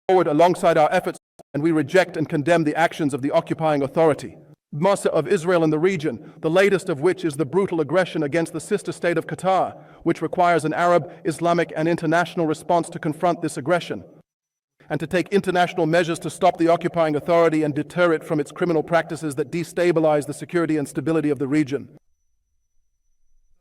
forward alongside our efforts, and we reject and condemn the actions of the occupying authority, Hamas of Israel in the region, the latest of which is the brutal aggression against the sister state of Qatar, which requires an Arab, Islamic, and international response to confront this aggression, and to take international measures to stop the occupying authority and deter it from its criminal practices that destabilize the security and stability of the region.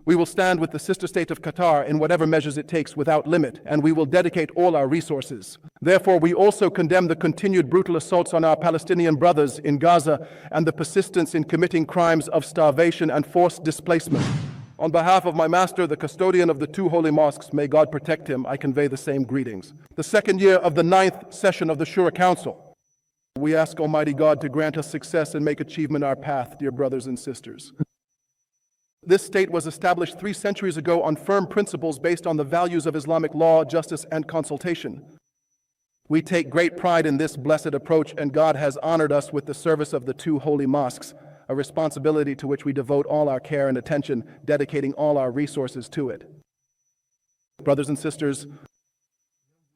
We will stand with the sister state of Qatar in whatever measures it takes without limit, and we will dedicate all our resources. Therefore, we also condemn the continued brutal assaults on our Palestinian brothers in Gaza and the persistence in committing crimes of starvation and forced displacement. On behalf of my master, the custodian of the two holy mosques, may God protect him, I convey the same greetings. The second year of the 9th session of the Shura Council. We ask Almighty God to grant us success and make achievement our path, dear brothers and sisters. This state was established 3 centuries ago on firm principles based on the values of Islamic law, justice, and consultation. We take great pride in this blessed approach, and God has honored us with the service of the two holy mosques, a responsibility to which we devote all our care and attention, dedicating all our resources to it. Brothers and sisters,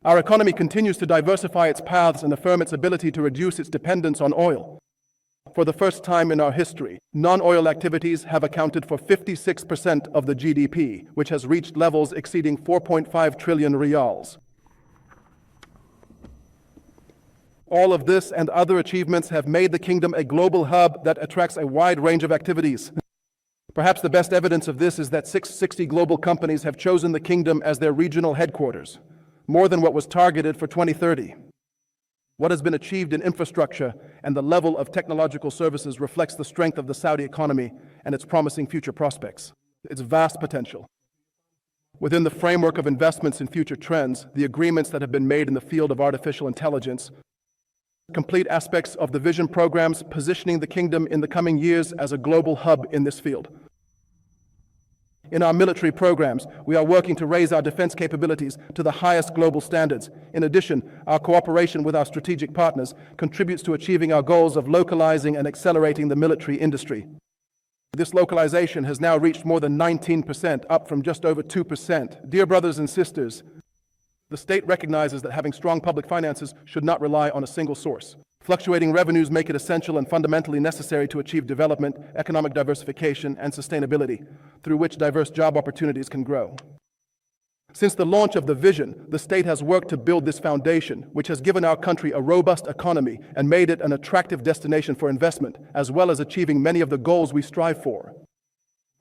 our economy continues to diversify its paths and affirm its ability to reduce its dependence on oil. For the first time in our history, non-oil activities have accounted for 56% of the GDP, which has reached levels exceeding 4.5 trillion riyals. All of this and other achievements have made the kingdom a global hub that attracts a wide range of activities. Perhaps the best evidence of this is that 660 global companies have chosen the kingdom as their regional headquarters, more than what was targeted for 2030. What has been achieved in infrastructure and the level of technological services reflects the strength of the Saudi economy and its promising future prospects, its vast potential. Within the framework of investments in future trends, the agreements that have been made in the field of artificial intelligence, complete aspects of the vision programs positioning the kingdom in the coming years as a global hub in this field. In our military programs, we are working to raise our defense capabilities to the highest global standards. In addition, our cooperation with our strategic partners contributes to achieving our goals of localizing and accelerating the military industry. This localization has now reached more than 19%, up from just over 2%. Dear brothers and sisters, the state recognizes that having strong public finances should not rely on a single source. Fluctuating revenues make it essential and fundamentally necessary to achieve development, economic diversification, and sustainability, through which diverse job opportunities can grow. Since the launch of the vision, the state has worked to build this foundation, which has given our country a robust economy and made it an attractive destination for investment, as well as achieving many of the goals we strive for.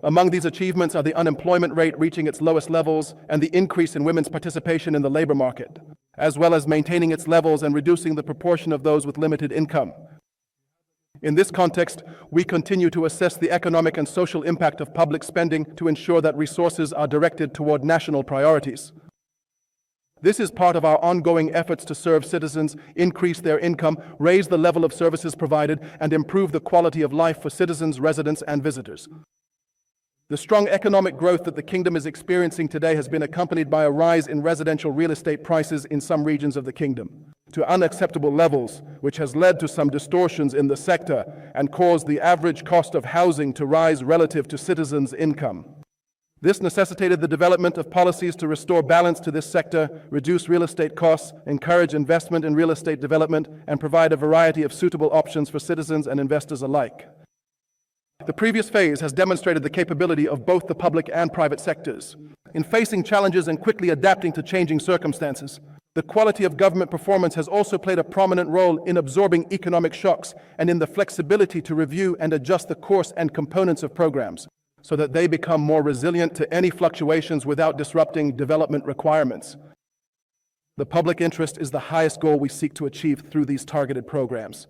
Among these achievements are the unemployment rate reaching its lowest levels and the increase in women's participation in the labor market, as well as maintaining its levels and reducing the proportion of those with limited income. In this context, we continue to assess the economic and social impact of public spending to ensure that resources are directed toward national priorities. This is part of our ongoing efforts to serve citizens, increase their income, raise the level of services provided, and improve the quality of life for citizens, residents, and visitors. The strong economic growth that the kingdom is experiencing today has been accompanied by a rise in residential real estate prices in some regions of the kingdom to unacceptable levels, which has led to some distortions in the sector and caused the average cost of housing to rise relative to citizens' income. This necessitated the development of policies to restore balance to this sector, reduce real estate costs, encourage investment in real estate development, and provide a variety of suitable options for citizens and investors alike. The previous phase has demonstrated the capability of both the public and private sectors in facing challenges and quickly adapting to changing circumstances. The quality of government performance has also played a prominent role in absorbing economic shocks and in the flexibility to review and adjust the course and components of programs so that they become more resilient to any fluctuations without disrupting development requirements. The public interest is the highest goal we seek to achieve through these targeted programs.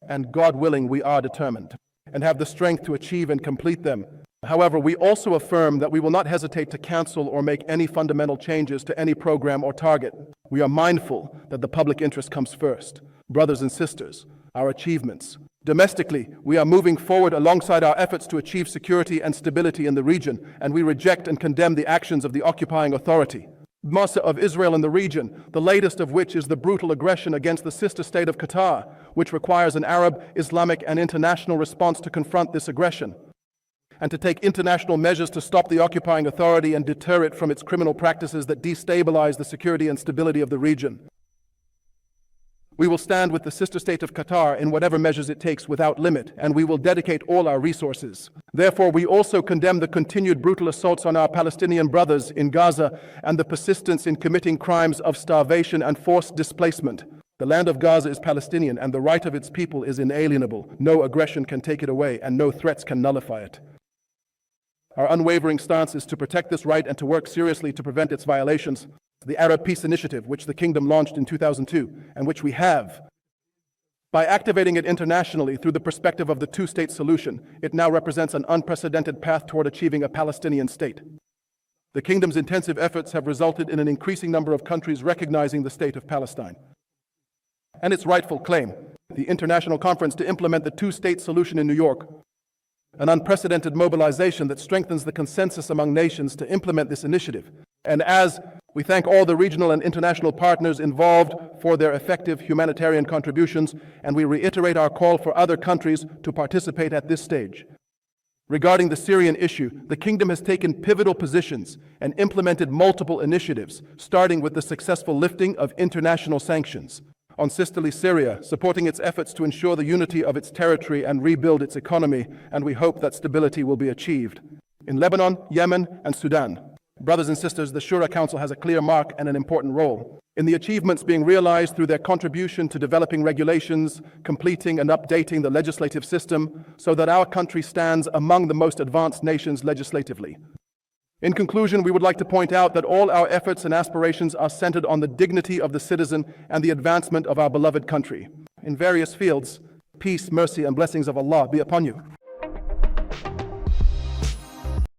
And God willing, we are determined and have the strength to achieve and complete them. However, we also affirm that we will not hesitate to cancel or make any fundamental changes to any program or target. We are mindful that the public interest comes first. Brothers and sisters, our achievements. Domestically, we are moving forward alongside our efforts to achieve security and stability in the region, and we reject and condemn the actions of the occupying authority, Hamas of Israel in the region, the latest of which is the brutal aggression against the sister state of Qatar, which requires an Arab, Islamic, and international response to confront this aggression, and to take international measures to stop the occupying authority and deter it from its criminal practices that destabilize the security and stability of the region. We will stand with the sister state of Qatar in whatever measures it takes without limit, and we will dedicate all our resources. Therefore, we also condemn the continued brutal assaults on our Palestinian brothers in Gaza and the persistence in committing crimes of starvation and forced displacement. The land of Gaza is Palestinian, and the right of its people is inalienable. No aggression can take it away, and no threats can nullify it. Our unwavering stance is to protect this right and to work seriously to prevent its violations. The Arab Peace Initiative, which the Kingdom launched in 2002, and which we have. By activating it internationally through the perspective of the two-state solution, it now represents an unprecedented path toward achieving a Palestinian state. The Kingdom's intensive efforts have resulted in an increasing number of countries recognizing the state of Palestine and its rightful claim. The International Conference to implement the two-state solution in New York, an unprecedented mobilization that strengthens the consensus among nations to implement this initiative. And as we thank all the regional and international partners involved for their effective humanitarian contributions, and we reiterate our call for other countries to participate at this stage. Regarding the Syrian issue, the Kingdom has taken pivotal positions and implemented multiple initiatives, starting with the successful lifting of international sanctions on sisterly Syria, supporting its efforts to ensure the unity of its territory and rebuild its economy, and we hope that stability will be achieved. In Lebanon, Yemen, and Sudan, brothers and sisters, the Shura Council has a clear mark and an important role in the achievements being realized through their contribution to developing regulations, completing and updating the legislative system so that our country stands among the most advanced nations legislatively. In conclusion, we would like to point out that all our efforts and aspirations are centered on the dignity of the citizen and the advancement of our beloved country. In various fields, peace, mercy, and blessings of Allah be upon you.